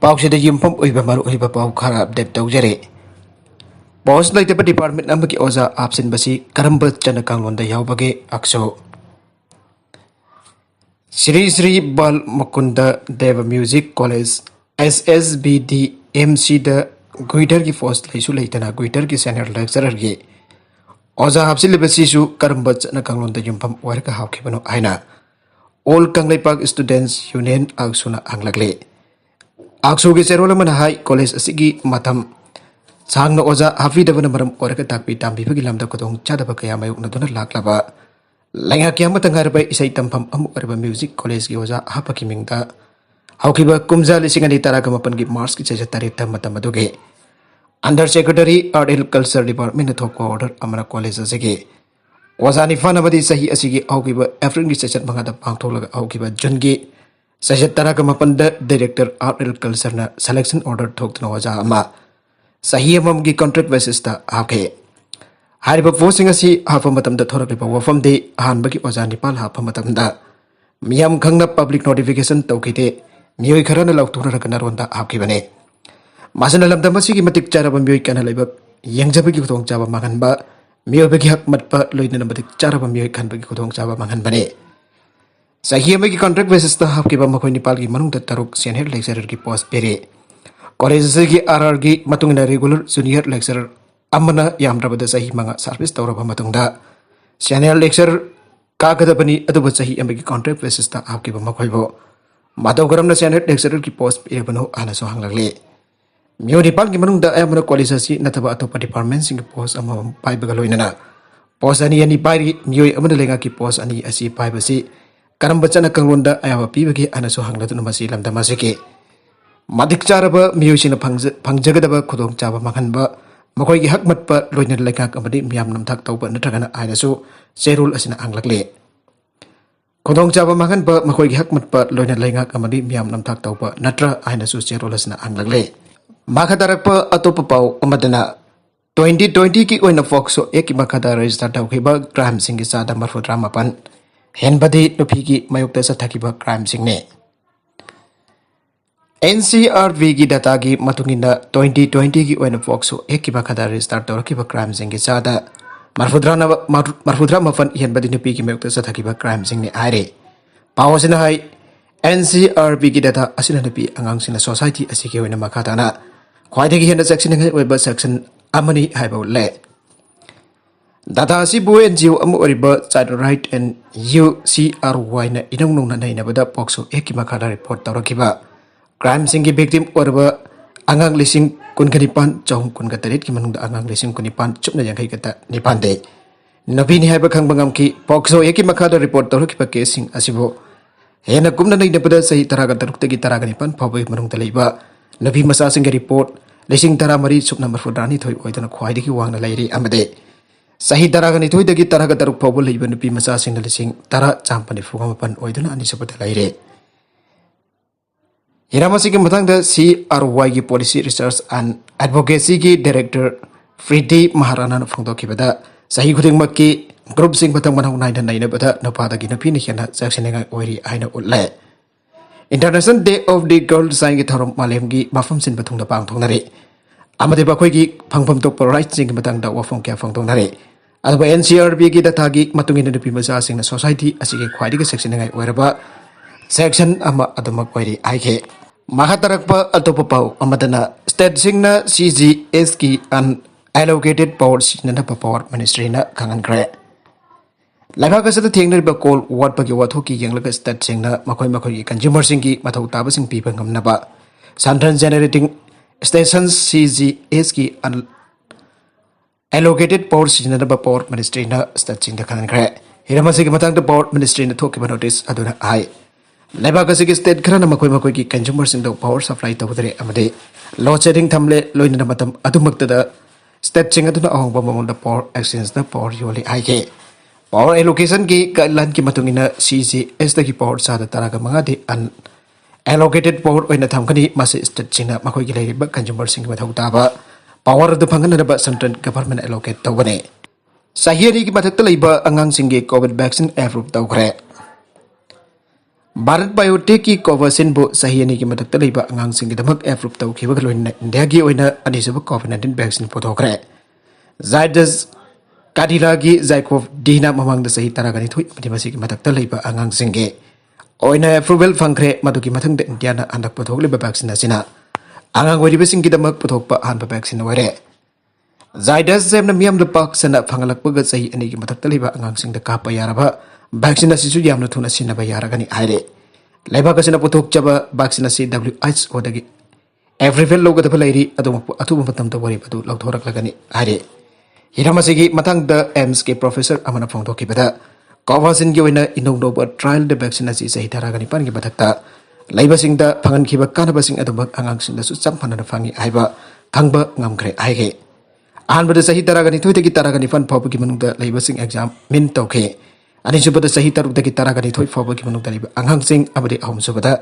पाउसीदा युमफम ओइबा मरुओइबा पाउ खरा update तौजरे post लाइटबा department अमकी ओजा आपसिन बसी करंबा चना कांगलोंदा यावबगे अक्सो Shri Shri Bal Mukunda Dev music college SSBD MC द गुइटर की पोस्ट लैसु लैतना गुइटर की सीनियर लेक्चरर गे ओजा आपसिल बसीसु करंबा चना कांगलोंदा युमफम ओरका हावखिबनो आइना ऑल कांगलेपाक स्टूडेंट्स यूनियन आगसुना आंगलगले आगसुगे चेरोल मन हाई कॉलेज असिगी मथम सांगना ओजा हाफीदबन मरम ओरका ताकपी तांबीबगी लमदा कोदोंग चादबा कया मायुकनदुना लाक्लाबा लैंगा क्याम तंगारबा इसै तंफम अमु अरबा म्यूजिक कॉलेज की ओजा हापकी मिंगदा हाउखिबा कुमजा लिसिंगनी ताराग मपन की मार्च की चेजा तारीख मतम अदुगे under secretary art and culture department थोको ऑर्डर अमरा कॉलेज असिगे ओजा निफान अमदी सही असिगी हाउखिबा एप्रिल की चेजा मंगादा पांगथोलगा हाउखिबा जुन की चेजा ताराग मपन द डायरेक्टर आर्ट एंड कल्चर ना सिलेक्शन ऑर्डर थोकतना ओजा अमा सही अमम की कॉन्ट्रैक्ट बेसिस ता हाके हारिबा पोस्टिंग असी हाफ मतम द थोरकलिबा वफम दे हानबगी ओजा निपाल हाफ मतम दा मियाम खंगना पब्लिक नोटिफिकेशन तौखिते मियोय खरना लौथुरक नरोंदा हाकिबने मासना लमदम असिगी मतिक चारबा मियोय kana लैबा यंगजबगी खुथोंग चाबा मांगनबा मियोयबगी हक मतपा लोइना मतिक चारबा मियोय खनबगी खुथोंग चाबा मांगनबने सही अमगी कॉन्ट्रैक्ट बेसिस ता हाकिबा मखोय निपाल की मनुंग तरुक सीनियर लेक्चरर की पोस्ट पेरे कॉलेज से RR की मतुंगना रेगुलर जूनियर लेक्चरर अमना यामरबदा सही मंगा सर्विस तौरबा मतुंगदा सीनियर लेक्चरर कागदबनी अदुबा सही अमगी कॉन्ट्रैक्ट बेसिस ता हाकिबा मखोयबो माधवगरमना सीनियर लेक्चरर की पोस्ट पेरेबनो आनासो हांगलगले मियो निपाल की मनुंगदा अमना कॉलेज असि नथबा अतोपा डिपार्टमेंट सिंग पोस्ट अमम पाइबगा लोइनना पोस्ट अनि अनि पाइरी मियो अमना लेंगा की पोस्ट अनि असि पाइबसी करम बचना कंगलोंदा आयाबा पीबगे आनासो हांगलदुना मसी लमदा मसिके मदिक चारबा मियोसिना फंगजगदबा खुदोंग चाबा मांगनबा मखोय की हक मतपा लोइना लेंगाक अमदि मियाम नमथाक तौबा नत्रगना आयनासो चेरुल असिना आंगलगले खुदोंग चाबा मांगनबा मखोय की हक मतपा लोइना लेंगाक अमदि मियाम नमथाक तौबा नत्र आयनासो चेरुल असिना आंगलगले माखादारकपा अतोपा पाउ अमदना 2020 की ओइना फोक्सो एक की माखादा रजिस्टर तौखिबा क्राइम सिंग की चादा मरफुद्रा मापन हेनबदी नुफी की मयुक्ता सथाकिबा क्राइम सिंगने NCRV की डाटा की मतुंगिना 2020 की ओइना फोक्सो एक की माखादा रजिस्टर तौरकिबा क्राइम सिंग की चादा मरफुद्रा मफन हेनबदी नुफी की मयुक्ता सथाकिबा क्राइम सिंगने आरे पावसिना हाई NCRV की डाटा असिना नुफी अंगांगसिना सोसाइटी असिके ओइना माखादाना ख्वाइदगी हेना सेक्शनिंग ओइबा सेक्शन अमनी हाइबो ले डाटा असिबु NGO अमु ओरिबा चाइल्ड राइट एंड UCRY ना इनंग नोंना नैनाबदा पोक्सो एक की माखादा रिपोर्ट तौरकिबा क्राइम सिंग की विक्टिम ओरबा अंगांग लिसिंग कुनगनिपान चौं कुनगतरेट की मनुंग अंगांग लिसिंग कुनिपान चुपना यंखै गता निपान दे नबीनी हाइबा खंगबंगम की पोक्सो एक की माखादा रिपोर्ट तौरकिबा केसिंग असिबो हेना कुमना नैनाबदा सही तरागा तरुक्तगी तरागा निपान फावबई मनुंग तलैबा नबी मसा सिंग रिपोर्ट लिसिंग तरा मरी सुपना मरफुद्रानी थोय ओइदना ख्वाइदगी वांगना लैरे अमदे सही तरागा निथोयदगी तरागा तरुक फावबो लैबा नुपी मसा सिंग लिसिंग तरा चांपनि फुगमपन ओइदना अनिसबदा लैरे हिरामसी के मतंग CRY की पॉलिसी रिसर्च एंड एडवोकेसी की डायरेक्टर फ्रीडी महाराणा फोंदोखिबदा सही खुदिंगमक की ग्रुप सिंग मतंग मनौ नाइना नाइनबदा नपादगी नफिनि खेना जक्सिनेगा ओइरी आइना उल्ले international day of the girl साइन की थरम मालेम की मफम सिन बथुंग द पांग थोंगनरे अमदे बखोय की फंगफम तो राइट सिंग मतंग द वफम क्या फंगथोंगनरे अदबा NCRB की दथा की मतुंगिन नुपी मसा सिंग सोसाइटी असिगे ख्वाइदिगे सेक्शनिंग ओइरबा सेक्शन अमा अदमक ओइरी आइखे महातरकपा अतोपा पाउ अमदना स्टेट सिंगना CGS की अनएलोकेटेड पावर सिनना पावर मिनिस्ट्री ना खंगनग्रे लैबाक असद थेंगनरिबा कॉल वाटपगी वाथोकी यंगलग स्टेट सिंगना मखोय मखोय की कंज्यूमर सिंग की मथौ ताबा सिंग पीबा ngamnaba संट्रन जनरेटिंग स्टेशन CGS की अनएलोकेटेड पावर सिनना पावर मिनिस्ट्री ना स्टेट सिंग खंगनग्रे हिरामसी की मतंग पावर मिनिस्ट्री ने थोकिबा नोटिस अदुना आइ लैबाक असि स्टेट खरना मखोय मखोय की कंज्यूमर सिंग पावर सप्लाई तौदरे अमदे लोड शेडिंग थमले लोइना मतम अदुमक्तदा स्टेट सिंग अदुना अहोंबा ममोंदा पावर एक्सचेंज दा पावर योले आइके पावर एलोकेशन की गाइडलाइन की मतुंगिना CGS की पावर सादा तरागा मंगादे अन एलोकेटेड पावर ओइना थमखनि मासे स्टेट सिंगना मखोय की लेरिबा कंज्यूमर सिंग मथौ ताबा पावर दु फंगनरबा सेंट्रल गवर्नमेंट एलोकेट तौबने सहियरी की मथक्ता लैबा अंगांग सिंग की कोविड वैक्सीन एप्रूव तौखरे भारत बायोटेक की कोवैक्सीन बो सही अनि की मदद तलेबा अंगांग सिंह दमक एप्रूव तौखिबा लोइना इंडिया की ओइना अनिसुब कोविड-19 वैक्सीन पुथोखरे जायडस कादिला की जायकोव दीना ममंग सही तरगनि थुइ मदिमसी की मदद तलेबा अंगांग सिंह के ओइना एप्रूवल फंखरे मदुकी मथंग इंडिया ना अंदक पुथोखलेबा वैक्सीन असिना अंगांग ओइरिबसिंग की दमक पुथोकपा हानबा वैक्सीन ओइरे जायडस जेमना मियम लपाक सना फंगलकपग सही अनि की मदद तलेबा अंगांग सिंह द कापा यारबा वैक्सीन असिसु यामना थुना सिनबा यारगनि आइरे लेबाक असना पुथोकचबा वैक्सीन असि WHO दगी एवरीवेल लोगदब लेरी अदुमप अथुब मतम त वरि बदु लौथोरकलगनि आइरे हिरामसिगी मथंग द एम्स के प्रोफेसर अमना फोंदोकिबदा कोवैक्सीन की ओइना इनोनोब ट्रायल द वैक्सीन असि सही तरगनि पानगी बथक्ता लेबसिंग द फंगनखिबा कानबसिंग अदुमक अंगांगसिंग दसु चमफनना फंगी आइबा खंगबा ngamkhre आइगे अहनबद सही तरगनि थुइतगी तरगनि फन फावबगी मनुंगदा लेबसिंग एग्जाम मिन तौखे अनिसुबद सही तरुकदगी तरगनि थुइ फावबगी मनुंगदा लेबा अंगांगसिंग अबदि अहमसुबदा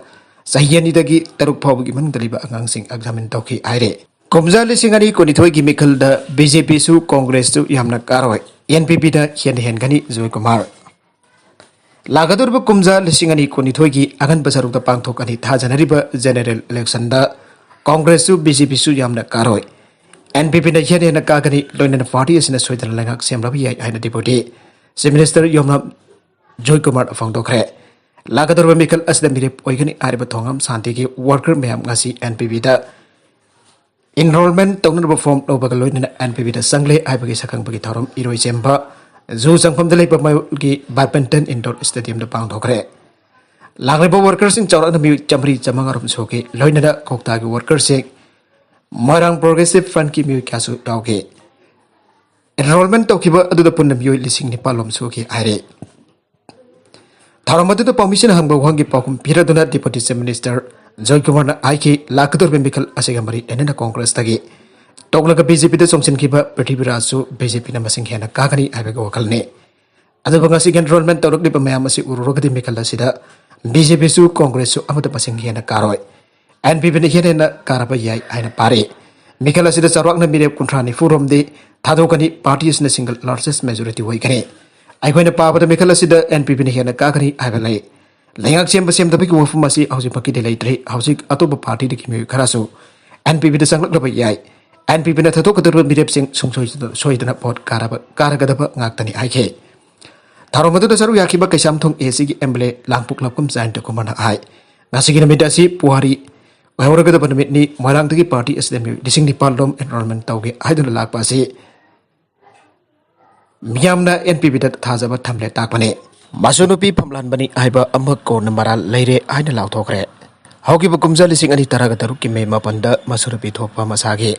सही अनिदगी तरुक फावबगी मनुंगदा लेबा अंगांगसिंग एग्जामिन तौखे आइरे कुमजा लिसिंग अनि कोनिथोइ की मिखल द बीजेपी सु कांग्रेस सु यामना कारoi एनपीपी द हेनगनि जय कुमार लागदुरब कुमजा लिसिंग अनि कोनिथोइ की अगन बसरुक द पांगथोक अनि थाजनरिब जनरल इलेक्शन द कांग्रेस सु बीजेपी सु यामना कारoi एनपीपी न हेन कागनि लोइनन पार्टी असना सोइदन लंगक सेमरब याय आइना डिपुटी चीफ मिनिस्टर योमना जय कुमार फांगदोखरे लागदुरब मिखल असद मिरेप ओइगनि आरिब थोंगम शांति की वर्कर मैम ngasi एनपीपी द enrollment तौनब फॉर्म लोबग लोइनन एनपीपी द संगले आइबगी सकंबगी थौरम इरोइ चेम्बा जू संगफम द लेब मायकी बैडमिंटन इंडोर स्टेडियम द पांगथोखरे लागलेब वर्कर्स सिंग चौरन मि चमरी चमंगरम सोके लोइनन कोकता की वर्कर्स से मरांग प्रोग्रेसिव फ्रंट की मि क्यासु यावगे enrollment तौखिबा अदुद पुन्नम योइ लिसिंग निपालम सोके आइरे थौरम अदुद परमिशन हंगबा वंगी पाकुम पिरदुना डिप्टी चीफ मिनिस्टर जय कुमार आइके लाकदुरब मिखल असेगमरी एनन कांग्रेस तगी तोगलग बीजेपी द सोंगसिनखिबा पृथ्वीराजसु बीजेपी न मसिंग हेना कागनी आइबग वखलने अदुबा ngasi enrollment तौरकलिबा मयाम असि उरुरगदि मिखल असिदा बीजेपी सु कांग्रेस सु अमद मसिंग हेना कारoi एनपीपी न हेना कारबा याय आइना पारे मिखल असिदा चरवाकना मिरेप कुंथ्रानि फुरोमदि थादोकनि पार्टी असना सिंगल लार्जेस्ट मेजॉरिटी होइगने आइखोइना पाबद मिखल असिदा एनपीपी न हेना कागनी आइबलै लेंगाक सेम सेमदबगी वफम असि हौजिपकी लेत्रे हौजिक अतोब पार्टी दि किमि खरासु एनपीपी द संगलकलब याय एनपीपी न थदोकदर मिरेपसिंग सोइदना भोट कारगदब ngakतनि आइखे थारोमदु द सरु याखिबा कैसामथोंग एसी की एमएलए लांगपुकलपम जायन्त कुमार आइ ngasi नमित असि पुहारी वहरगदब नमितनि मोरांगदगी पार्टी असदमि लिसिंग निपालदम एनरोलमेंट तौगे हाइदुन लाकपा असि मियामना एनपीपी द थाजबा थमले ताकपने Masunupi Famlanlamba Aiba Amak Korn Maral Leire Aina Laothokkhre Haukiba Kumza Lising Ani Taraga Taruk ki me mapanda Masunupi Thopa Masage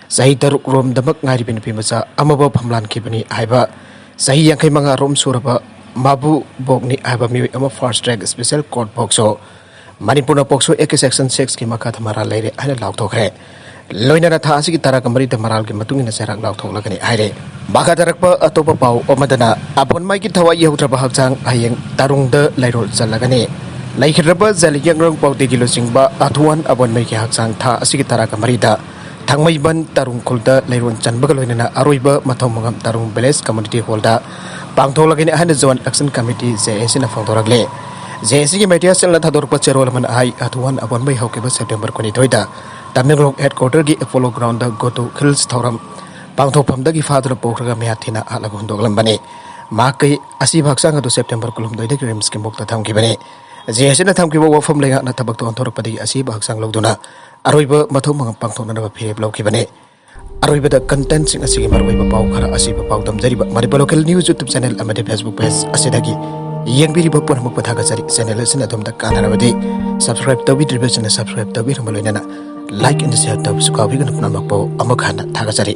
Sahi Taruk Rom Damak Ngaribin Pimasa Amaba Famlan Kibani Aiba Sahi Yankai Manga Rom Suraba Mabu Bogni Aiba Mi Ama Fast Track Special Court Boxo Manipur Boxo Ek Section 6 ki Makata Maral Leire Aina Laothokkhre Loina Thasi ki Tarakamari the Maral ki Matung in a Serak Laothokhlagani Aire Bakatarapa Atopa Pau Omadana upon Mikey Tawa Yahutraba Haksang Ayang Tarung the Lairo Zalagane Like Rapa Zaliang Pau de Gilosingba Atuan upon Mikey Haksang Ta Sikitara Marida Tangmaiban Tarung Kulta Lairon Chanbagalina Aruiba Matomangam Tarung Beles Community Holder Pangtolagin and the Zone Action Committee Zesina Fondoragle Zesi Medias and Latador Pacherolaman I Atuan upon May Hokiba September 2020 Tamil headquarter gi Apollo ground the go to Hills Thoram Pangthopam dagi father Pokhraga Meatina Alagundolambane Makai Asi Baksanga to September Kulum the Grims Kimbok Tamkibane Zesina Tamkibo from Lega Natabak on Torpadi Asi Baksang Loduna Aruiba Matomang Pangtona Pay Blokibane Aruiba the contents in a Sigmar Weba Paukara Asiba Pautam Zeriba Mariba local news YouTube channel Amade Facebook page Asedagi Yang Biri Bapurmukatagazari Senelison Atom the Kanavadi Subscribe to Revision and subscribe to Virmalina Like and share to Sukavigan Namako Amakana Tagasari.